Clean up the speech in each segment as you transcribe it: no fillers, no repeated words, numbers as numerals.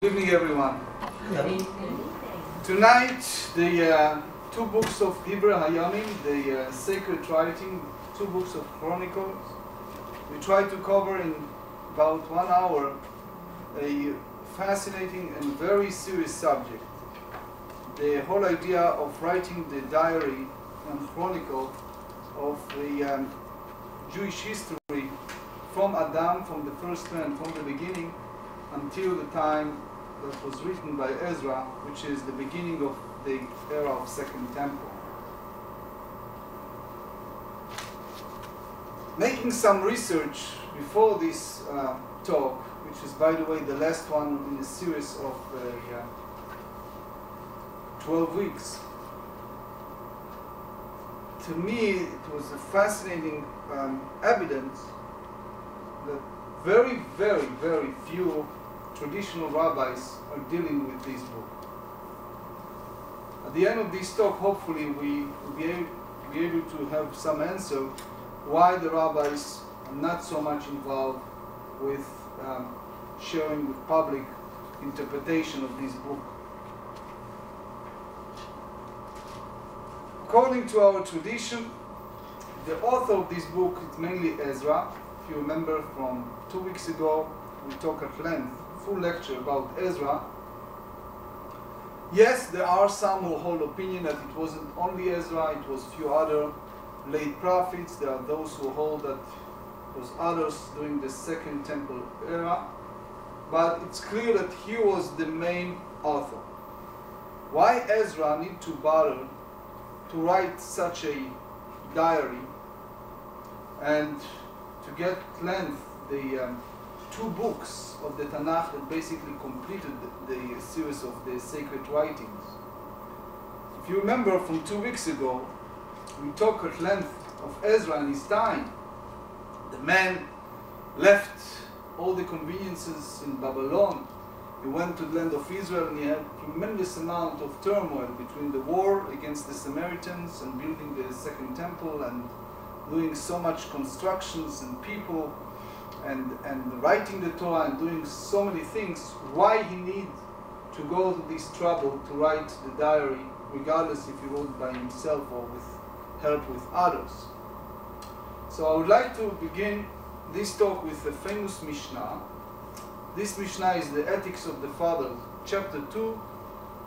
Good evening, everyone. Tonight, the two books of Dveri, Hayamim, the sacred writing, two books of Chronicles. We try to cover in about 1 hour a fascinating and very serious subject. The whole idea of writing the diary and chronicle of the Jewish history from Adam, from the first man, from the beginning, until the time that was written by Ezra, which is the beginning of the era of Second Temple. Making some research before this talk, which is, by the way, the last one in a series of 12 weeks, to me it was a fascinating evidence that very, very, very few traditional rabbis are dealing with this book. At the end of this talk, hopefully we will be able to have some answer why the rabbis are not so much involved with sharing with public interpretation of this book. According to our tradition, the author of this book is mainly Ezra. If you remember from 2 weeks ago, we talked at length, full lecture about Ezra. Yes, there are some who hold opinion that it wasn't only Ezra, it was few other late prophets. There are those who hold that it was others during the Second Temple era. But it's clear that he was the main author. Why Ezra need to bother to write such a diary and to get length the two books of the Tanakh that basically completed the series of the sacred writings? If you remember from 2 weeks ago, we talked at length of Ezra and his time. The man left all the conveniences in Babylon. He went to the land of Israel, and he had a tremendous amount of turmoil between the war against the Samaritans and building the Second Temple and doing so much constructions and people and writing the Torah and doing so many things. Why he need to go to this trouble to write the diary, regardless if he wrote by himself or with help with others? So I would like to begin this talk with a famous Mishnah. This Mishnah is the Ethics of the Fathers, chapter 2,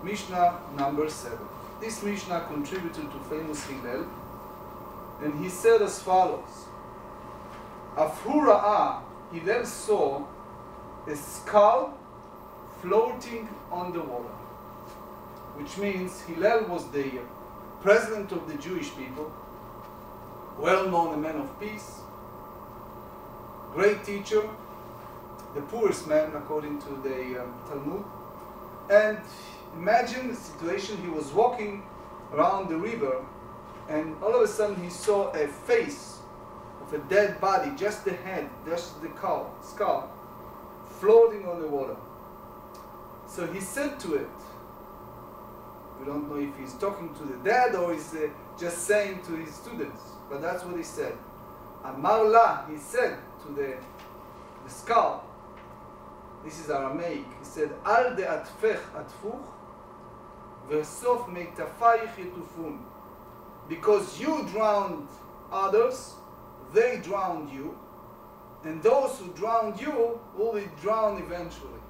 Mishnah number 7. This Mishnah contributed to famous Hillel, and he said as follows: Afhu Ra'ah, Hillel saw a skull floating on the water. Which means Hillel was the president of the Jewish people, well-known, a man of peace, great teacher, the poorest man according to the Talmud. And imagine the situation: he was walking around the river, and all of a sudden he saw a face of a dead body, just the head, just the skull, floating on the water. So he said to it, we don't know if he's talking to the dead or he's just saying to his students, but that's what he said. Amar la, he said to the skull, this is Aramaic, he said, Al de atfech atfuch, ve'sof meitafayich yetufun. Because you drowned others, they drowned you, and those who drowned you will be drowned eventually.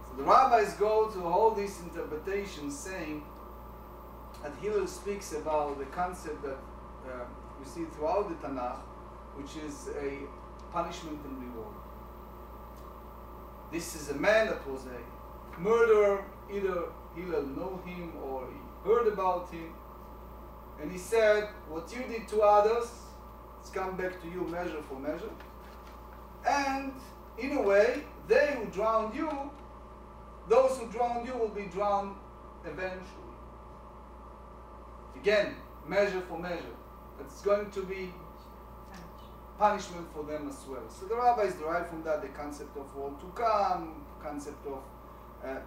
So the rabbis go to all these interpretations, saying that Hillel speaks about the concept that we see throughout the Tanakh, which is a punishment and reward. This is a man that was a murderer. Either Hillel know him or he heard about him, and he said, what you did to others, it's come back to you measure for measure. And in a way, they who drowned you, those who drowned you will be drowned eventually. Again, measure for measure. It's going to be punishment for them as well. So the rabbis derive from that the concept of world to come, concept of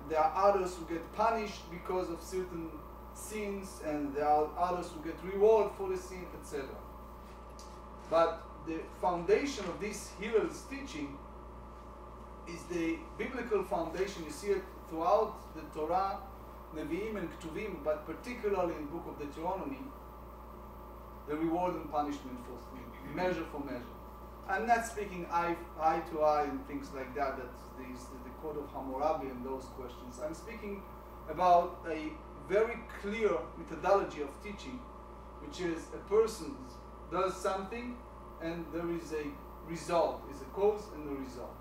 there are others who get punished because of certain sins, and there are others who get reward for the sin, etc. But the foundation of this Hillel's teaching is the biblical foundation. You see it throughout the Torah, Nevi'im and Ketuvim, but particularly in the book of Deuteronomy, the reward and punishment for sin, measure for measure. I'm not speaking eye to eye and things like that, that's the code of Hammurabi and those questions. I'm speaking about a very clear methodology of teaching, which is a person does something and there is a result, is a cause and a result.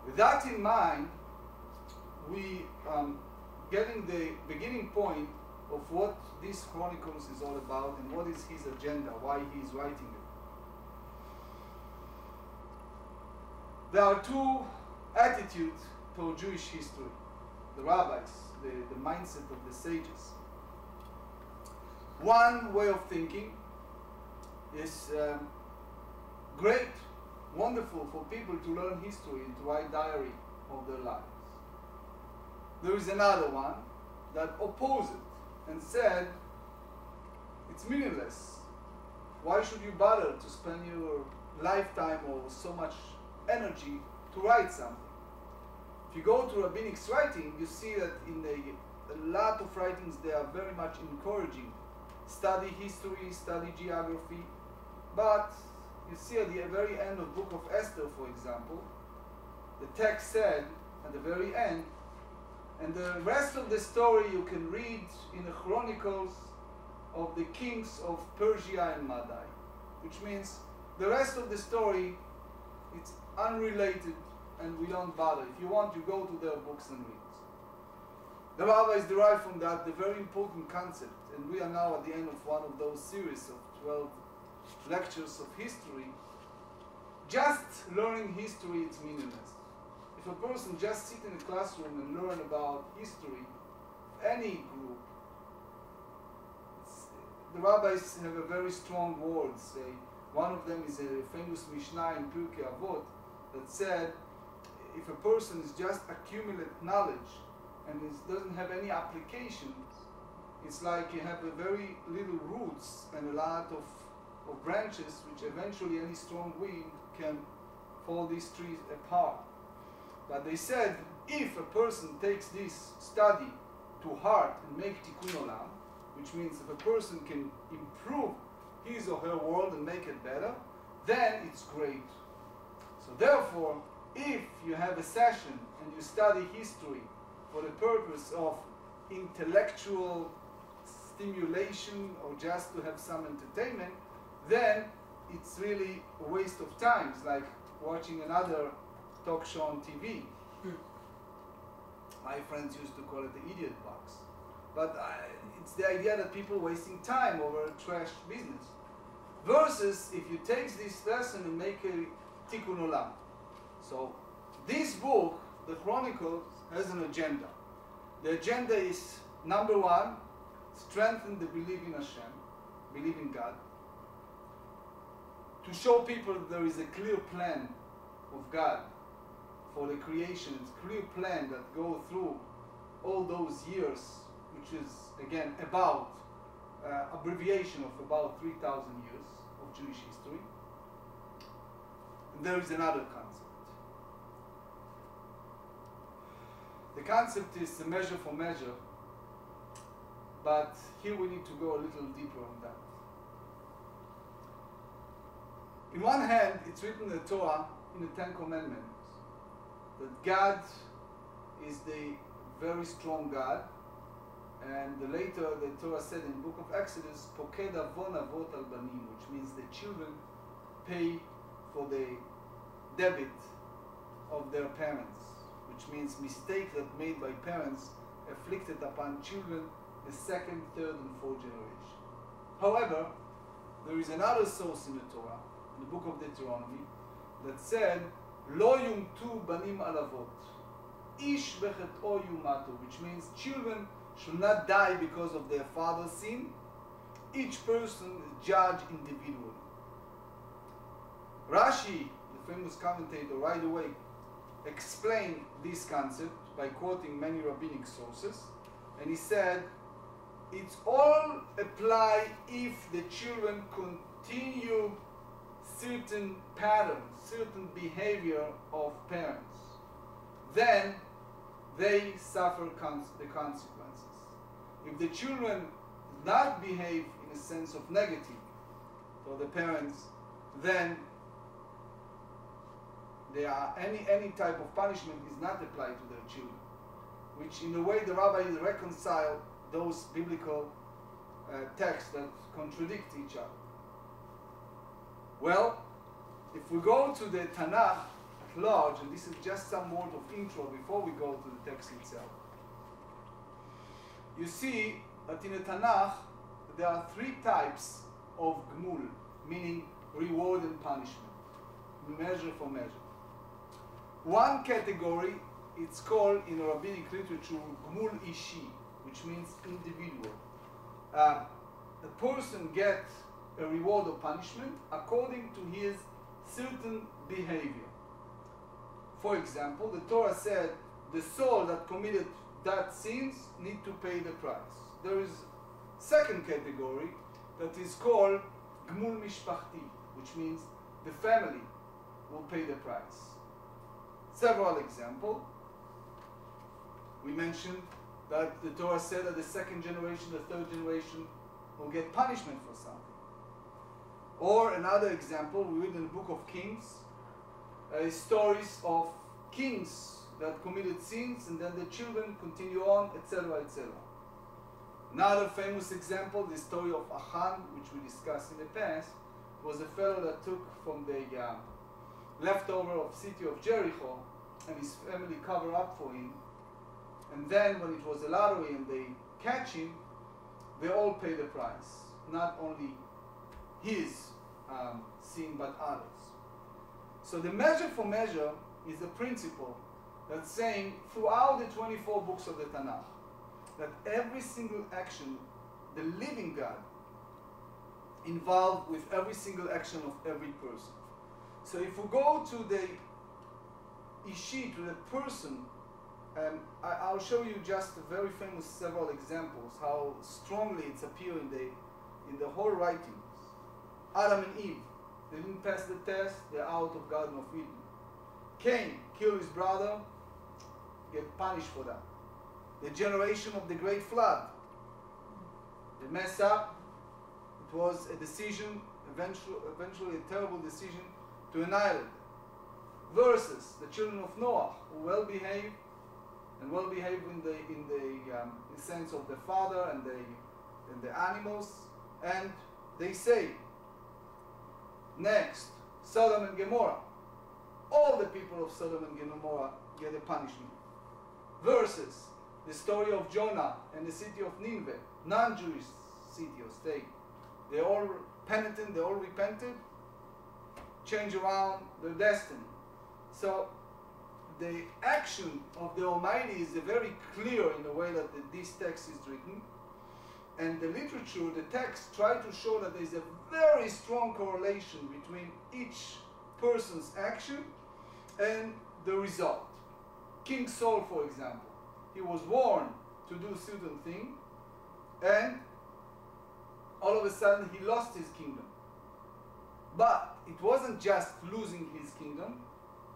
With that in mind, we getting the beginning point of what this Chronicles is all about and what is his agenda, why he is writing it. There are two attitudes toward Jewish history, the rabbis, the mindset of the sages. One way of thinking is great, wonderful for people to learn history and to write diary of their lives. There is another one that opposed it and said, it's meaningless. Why should you bother to spend your lifetime or so much energy to write something? If you go to rabbinic writing, you see that in a lot of writings they are very much encouraging. Study history, study geography, but you see at the very end of the book of Esther, for example, the text said at the very end, and the rest of the story you can read in the Chronicles of the kings of Persia and Madai, which means the rest of the story, it's unrelated and we don't bother. If you want, you go to their books and read. The rabbis derive from that the very important concept, and we are now at the end of one of those series of 12 lectures of history. Just learning history, it's meaningless. If a person just sit in a classroom and learn about history, any group, the rabbis have a very strong words. One of them is a famous Mishnah in Pirkei Avot that said, if a person is just accumulate knowledge and doesn't have any applications, it's like you have a very little roots and a lot of branches, which eventually any strong wind can fall these trees apart. But they said, if a person takes this study to heart and make tikkun olam, which means if a person can improve his or her world and make it better, then it's great. So therefore, if you have a session and you study history for the purpose of intellectual stimulation or just to have some entertainment, then it's really a waste of time. It's like watching another talk show on TV. My friends used to call it the idiot box. But it's the idea that people are wasting time over trash business. Versus if you take this lesson and make a tikkun olam. So this book, the Chronicles, has an agenda. The agenda is, number one, strengthen the belief in Hashem, believe in God. To show people that there is a clear plan of God for the creation, it's a clear plan that goes through all those years, which is, again, about abbreviation of about 3,000 years of Jewish history. And there is another concept. The concept is the measure for measure, but here we need to go a little deeper on that. In one hand, it's written in the Torah, in the Ten Commandments, that God is the very strong God, and later the Torah said in the book of Exodus, Poked avon avot al banim, which means the children pay for the debit of their parents, which means mistake that made by parents afflicted upon children the second, third, and fourth generation. However, there is another source in the Torah, in the book of Deuteronomy, that said, Lo yumtu banim alavot, ish bechet'o yumatu, which means children should not die because of their father's sin. Each person is judged individually. Rashi, the famous commentator, right away explained this concept by quoting many rabbinic sources, and he said, it's all apply if the children continue certain patterns, certain behavior of parents, then they suffer the consequences. If the children do not behave in a sense of negative for the parents, then there are any type of punishment is not applied to their children, which in a way the Rabbi reconcile those biblical texts that contradict each other. Well, if we go to the Tanakh at large, and this is just some word of intro before we go to the text itself, you see that in the Tanakh there are three types of gmul, meaning reward and punishment, measure for measure. One category, it's called in rabbinic literature gmul ishi, which means individual. A person gets a reward or punishment according to his certain behavior. For example, the Torah said the soul that committed that sins need to pay the price. There is second category that is called gmul mishpachti, which means the family will pay the price. Several examples. We mentioned that the Torah said that the second generation, the third generation will get punishment for something. Or another example, we read in the book of Kings, stories of kings that committed sins and then the children continue on, etc., etc. Another famous example, the story of Achan, which we discussed in the past, was a fellow that took from the leftover of city of Jericho, and his family covered up for him. And then when it was a lottery and they catch him, they all pay the price. Not only his sin, but others. So the measure for measure is a principle that's saying throughout the 24 books of the Tanakh, that every single action, the living God, involved with every single action of every person. So if we go to the Ishi, to the person, I'll show you just a very famous several examples, how strongly it's appearing in the whole writings. Adam and Eve, they didn't pass the test, they're out of Garden of Eden. Cain killed his brother, get punished for that. The generation of the great flood, they mess up. It was a decision, eventually a terrible decision to annihilate them. Versus the children of Noah, who well behaved in the sense of the father and the animals, and they saved. Next, Sodom and Gomorrah. All the people of Sodom and Gomorrah get a punishment. Versus the story of Jonah and the city of Nineveh, non-Jewish city or state. They're all penitent, they all repented, change around their destiny. So the action of the Almighty is very clear in the way that this text is written. And the literature, the text, try to show that there is a very strong correlation between each person's action and the result. King Saul, for example, he was warned to do a certain thing, and all of a sudden he lost his kingdom. But it wasn't just losing his kingdom,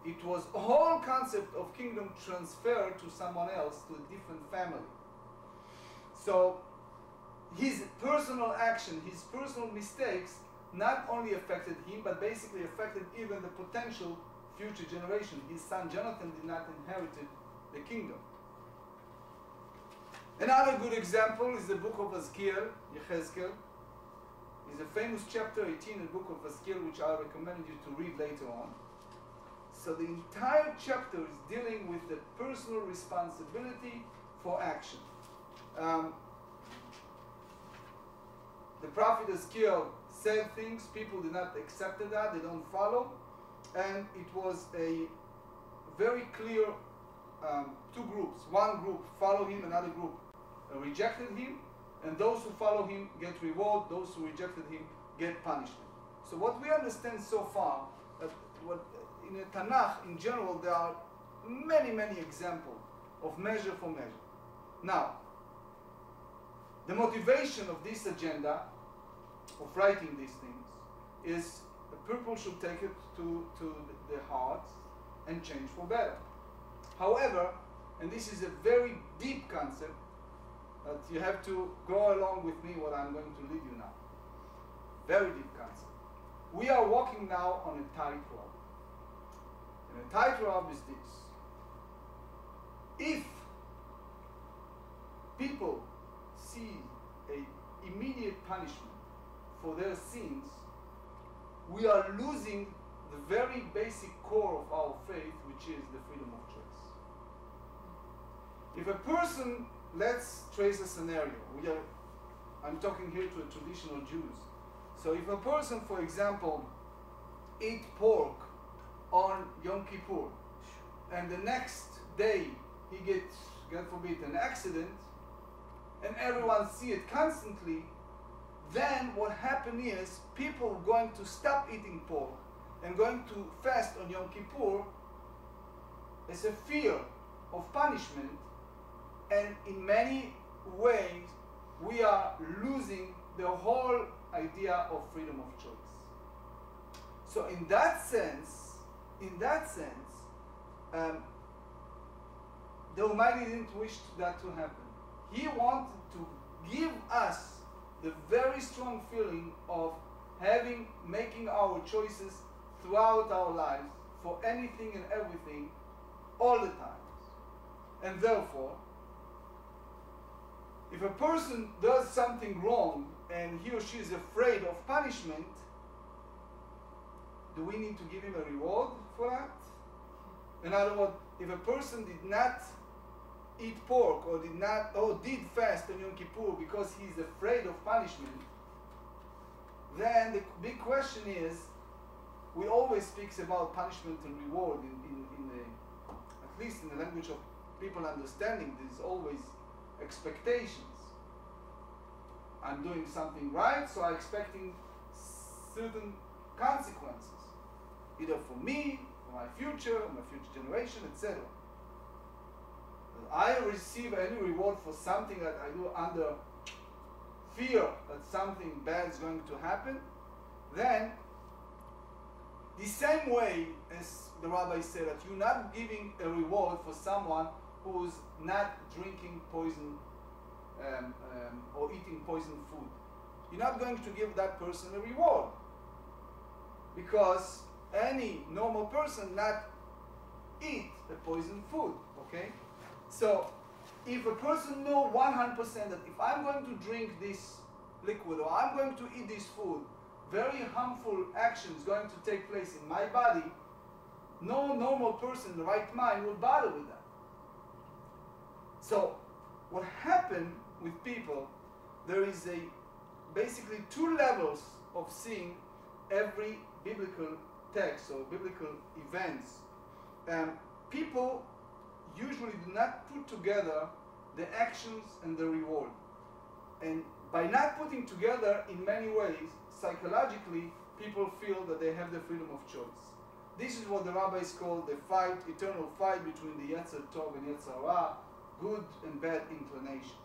it was a whole concept of kingdom transferred to someone else, to a different family. So his personal action, his personal mistakes, not only affected him, but basically affected even the potential future generation. His son Jonathan did not inherit the kingdom. Another good example is the book of Yechezkel. It's a famous chapter 18 in the book of Ezekiel, which I recommend you to read later on. So the entire chapter is dealing with the personal responsibility for action. The prophet Ezekiel said things, people did not accept that, they don't follow, and it was a very clear two groups. One group follow him, another group rejected him, and those who follow him get reward, those who rejected him get punishment. So what we understand so far, that in the Tanakh in general there are many, many examples of measure for measure. Now, the motivation of this agenda, of writing these things, is people should take it to their hearts and change for better. However, and this is a very deep concept, that you have to go along with me what I'm going to lead you now. Very deep concept. We are walking now on a tightrope. And a tightrope is this. If people see an immediate punishment for their sins, we are losing the very basic core of our faith, which is the freedom of choice. If a person, let's trace a scenario. I'm talking here to traditional Jews. So if a person, for example, eat pork on Yom Kippur, and the next day he gets, God forbid, an accident, and everyone see it constantly, then what happens is people are going to stop eating pork and going to fast on Yom Kippur as a fear of punishment, and in many ways we are losing the whole idea of freedom of choice. So in that sense, the Almighty didn't wish that to happen. He wanted to give us the very strong feeling of making our choices throughout our lives for anything and everything all the time. And therefore, if a person does something wrong and he or she is afraid of punishment, do we need to give him a reward for that? In other words, if a person did not eat pork or did fast on Yom Kippur because he is afraid of punishment, then the big question is, we always speak about punishment and reward at least in the language of people understanding. There's always expectations. I'm doing something right, so I'm expecting certain consequences, either for me, for my future generation, etc. If I receive any reward for something that I do under fear that something bad is going to happen, then the same way as the Rabbi said that you're not giving a reward for someone who's not drinking poison or eating poison food. You're not going to give that person a reward, because any normal person not eat a poison food, okay? So if a person knows 100% that if I'm going to drink this liquid or I'm going to eat this food, very harmful actions going to take place in my body, no normal person in the right mind will bother with that. So what happened with people, there is basically two levels of seeing every biblical text or biblical events. People usually do not put together the actions and the reward. And by not putting together, in many ways, psychologically, people feel that they have the freedom of choice. This is what the rabbis call the fight, eternal fight between the Yetzer Tov and Yetzer Hara, good and bad inclination.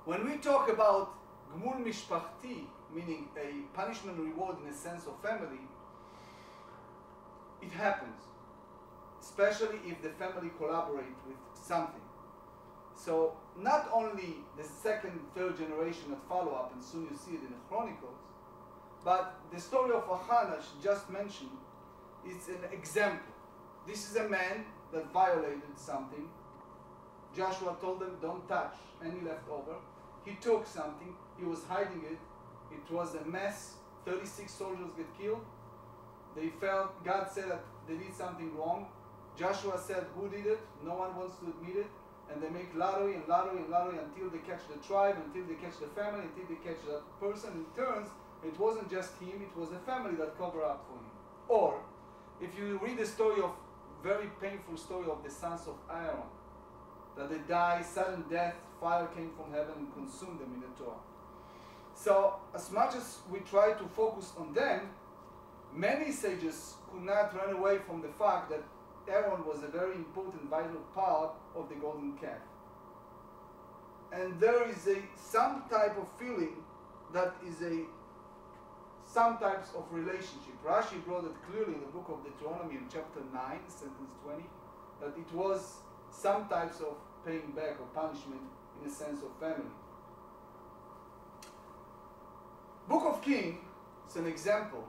When we talk about Gmul Mishpachti, meaning a punishment reward in a sense of family, it happens, especially if the family collaborate with something. So not only the second, third generation that follow up, and soon you see it in the Chronicles, but the story of Achan, as just mentioned, is an example. This is a man that violated something. Joshua told them, don't touch any leftover. He took something, he was hiding it. It was a mess. 36 soldiers get killed. They felt, God said that they did something wrong. Joshua said, who did it? No one wants to admit it. And they make lottery and lottery and lottery until they catch the tribe, until they catch the family, until they catch that person. It turns, it wasn't just him, it was the family that covered up for him. Or, if you read the story of, very painful story of the sons of Aaron, that they die, sudden death, fire came from heaven and consumed them in the Torah. So, as much as we try to focus on them, many sages could not run away from the fact that Aaron was a very important, vital part of the golden calf. And there is some type of feeling that is some types of relationship. Rashi brought it clearly in the book of Deuteronomy in chapter 9, sentence 20, that it was some types of paying back or punishment in a sense of family. Book of Kings is an example.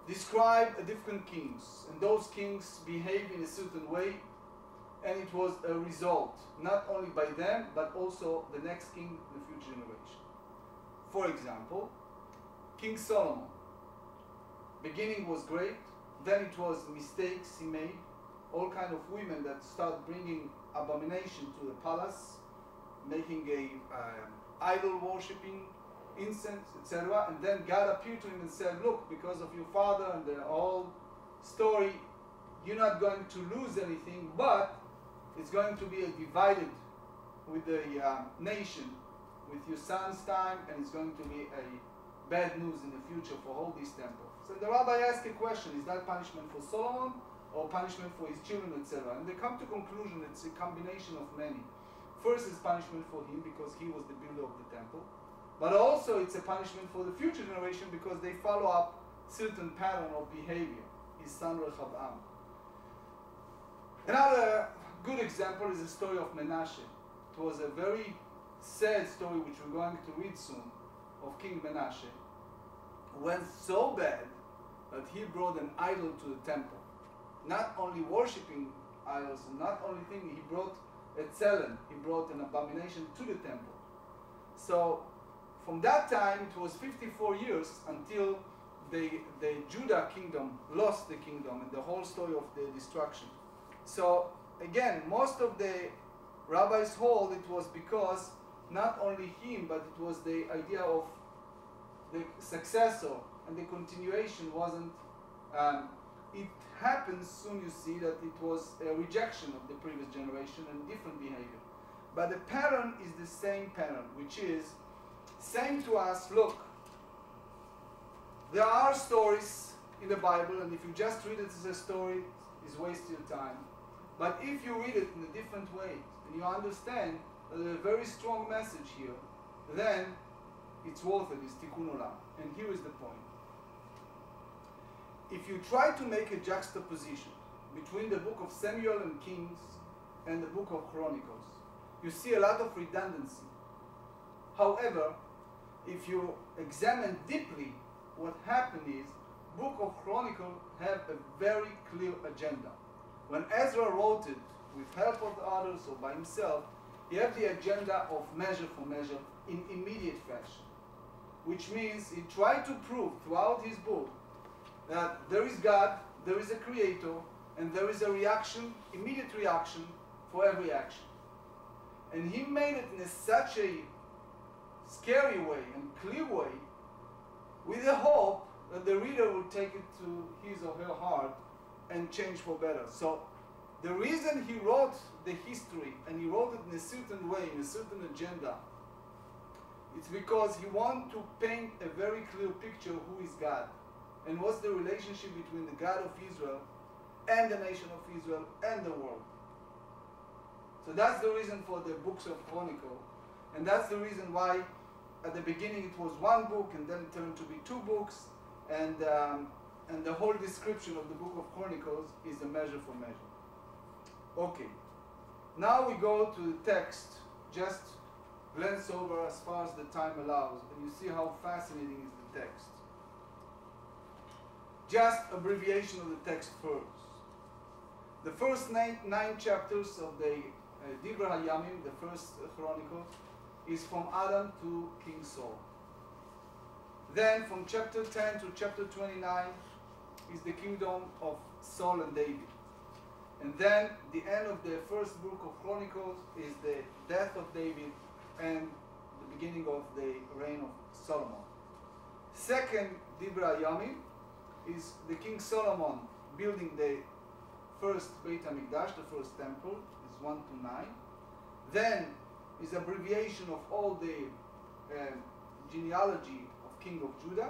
Describe a different kings, and those kings behave in a certain way, and it was a result, not only by them, but also the next king, the future generation. For example, King Solomon. Beginning was great, then it was mistakes he made, all kind of women that start bringing abomination to the palace, making a idol worshipping, incense, etc. And then God appeared to him and said, look, because of your father and the whole story, you're not going to lose anything, but it's going to be a divided with the nation, with your son's time, and it's going to be a bad news in the future for all these temples. So the rabbi asked a question, is that punishment for Solomon or punishment for his children, etc.? And they come to conclusion it's a combination of many. First is punishment for him because he was the builder of the temple, but also it's a punishment for the future generation because they follow up certain pattern of behavior, his son Rehoboam. Another good example is the story of Menashe. It was a very sad story which we're going to read soon of King Menashe. It went so bad that he brought an idol to the temple. Not only worshipping idols, and not only thing, he brought a tzelen, he brought an abomination to the temple. So from that time it was 54 years until the Judah kingdom lost the kingdom and the whole story of the destruction. So again, most of the rabbis hold it was because not only him, but it was the idea of the successor and the continuation wasn't, it happens soon you see that it was a rejection of the previous generation and different behavior. But the pattern is the same pattern, which is saying to us, look, there are stories in the Bible, and if you just read it as a story, it's wasting your time. But if you read it in a different way, and you understand that there's a very strong message here, then it's worth it, it's tikkun olam. And here is the point. If you try to make a juxtaposition between the book of Samuel and Kings and the book of Chronicles, you see a lot of redundancy. However, if you examine deeply what happened is, book of Chronicles have a very clear agenda. When Ezra wrote it with help of others or by himself, he had the agenda of measure for measure in immediate fashion. Which means he tried to prove throughout his book that there is God, there is a creator, and there is a reaction, immediate reaction for every action. And he made it in such a scary way and clear way with the hope that the reader will take it to his or her heart and change for better. So the reason he wrote the history and he wrote it in a certain way, in a certain agenda, it's because he wanted to paint a very clear picture of who is God and what's the relationship between the God of Israel and the nation of Israel and the world. So that's the reason for the books of Chronicles, and that's the reason why at the beginning it was one book and then it turned to be two books, and the whole description of the book of Chronicles is a measure for measure. Okay, now we go to the text, just glance over as far as the time allows, and you see how fascinating is the text. Just abbreviation of the text first. The first nine chapters of the Dibra Hayamim, the first Chronicles, is from Adam to King Saul. Then from chapter 10 to chapter 29 is the kingdom of Saul and David. And then the end of the first book of Chronicles is the death of David and the beginning of the reign of Solomon. Second Dibra Hayamim is the King Solomon building the first Beit HaMikdash, the first temple, is 1 to 9. Then is abbreviation of all the genealogy of King of Judah,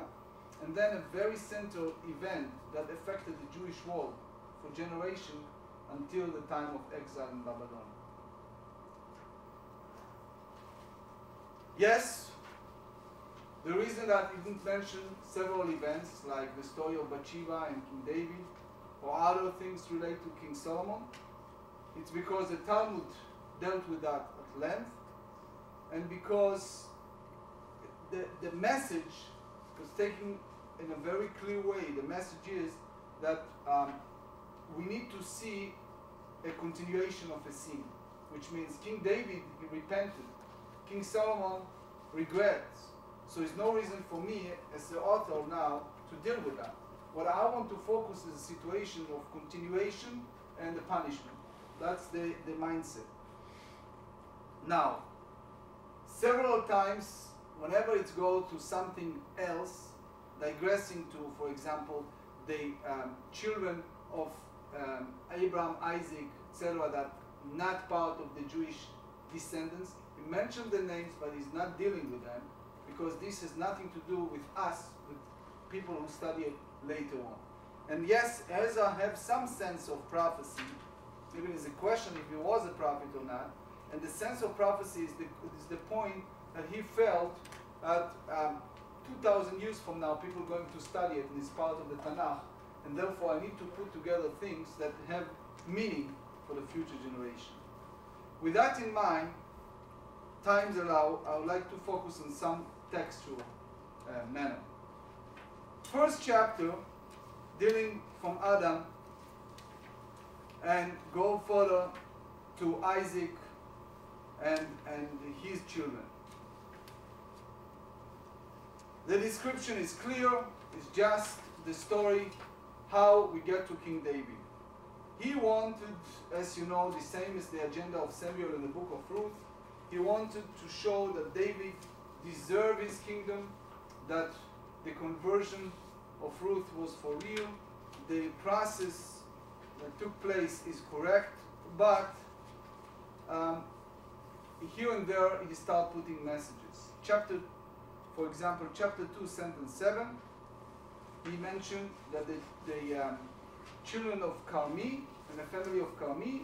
and then a very central event that affected the Jewish world for generations until the time of exile in Babylon. The reason that he didn't mention several events like the story of Bathsheba and King David or other things related to King Solomon, it's because the Talmud dealt with that at length, and because the message was taken in a very clear way. The message is that we need to see a continuation of a sin, which means King David, he repented. King Solomon regrets. So there's no reason for me as the author now to deal with that. What I want to focus is a situation of continuation and the punishment. That's the mindset. Now, several times, whenever it goes to something else, digressing to, for example, the children of Abraham, Isaac, etc., that not part of the Jewish descendants, he mentioned the names, but he's not dealing with them, because this has nothing to do with us, with people who study it later on. And yes, Ezra has some sense of prophecy. Maybe there's a question if he was a prophet or not. And the sense of prophecy is the point that he felt that 2,000 years from now, people are going to study it, and it's part of the Tanakh. And therefore, I need to put together things that have meaning for the future generation. With that in mind, times allow, I would like to focus on some textual manner. First chapter, dealing from Adam and go further to Isaac and his children. The description is clear. It's just the story how we get to King David. He wanted, as you know, the same as the agenda of Samuel in the book of Ruth. He wanted to show that David deserved his kingdom, that the conversion of Ruth was for real, the process that took place is correct, but here and there he started putting messages. For example, chapter 2, sentence 7, he mentioned that the children of Carmi and the family of Carmi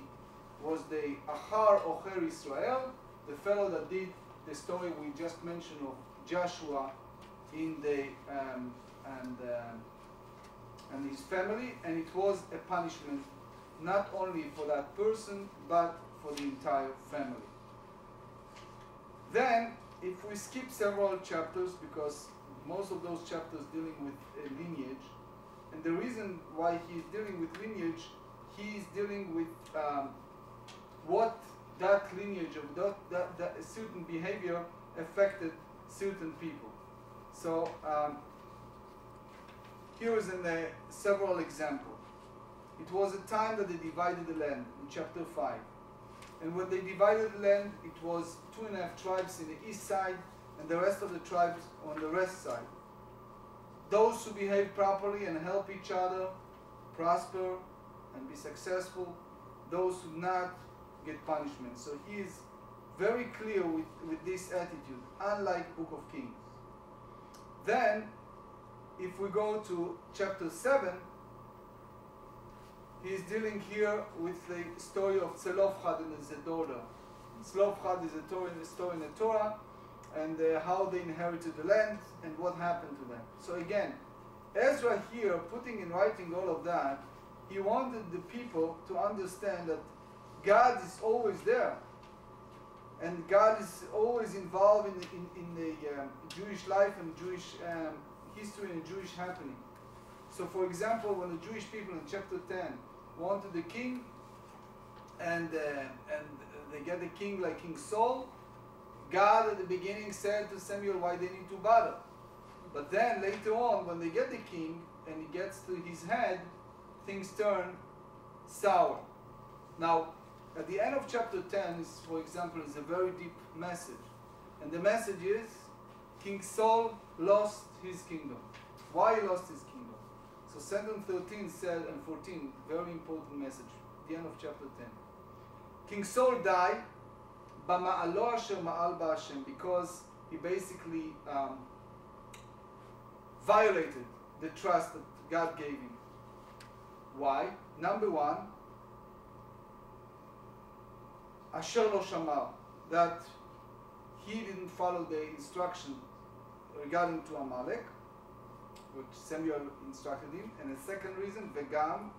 was the Achar Ocher Israel, the fellow that did the story we just mentioned of Joshua in the and his family, and it was a punishment not only for that person but for the entire family. Then, if we skip several chapters, because most of those chapters dealing with a lineage, and the reason why he is dealing with lineage, he is dealing with what that lineage of that certain behavior affected certain people. So here is several examples. It was a time that they divided the land in chapter 5. And when they divided the land, it was 2.5 tribes in the east side and the rest of the tribes on the west side. Those who behave properly and help each other prosper and be successful. Those who not get punishment. So he is very clear with this attitude, unlike Book of Kings. Then, if we go to chapter 7, he is dealing here with the story of Zelophehad and his daughter. Zelophehad is a story in the Torah, and how they inherited the land and what happened to them. So again, Ezra here, putting in writing all of that, he wanted the people to understand that God is always there, and God is always involved in the Jewish life and Jewish history and Jewish happening. So for example, when the Jewish people in chapter 10 wanted the king, and they get a king like King Saul, God at the beginning said to Samuel why they need to bother. But then later on, when they get the king and he gets to his head, things turn sour. Now, at the end of chapter 10, is, for example, is a very deep message. And the message is, King Saul lost his kingdom. Why he lost his kingdom? So sentence 13 said, and 14, very important message, the end of chapter 10. King Saul died, B'ma'alo asher ma'al ba'Hashem, because he basically violated the trust that God gave him. Why? Number one, Asher lo shamar, that he didn't follow the instruction regarding to Amalek, which Samuel instructed him, and a second reason, Vegam,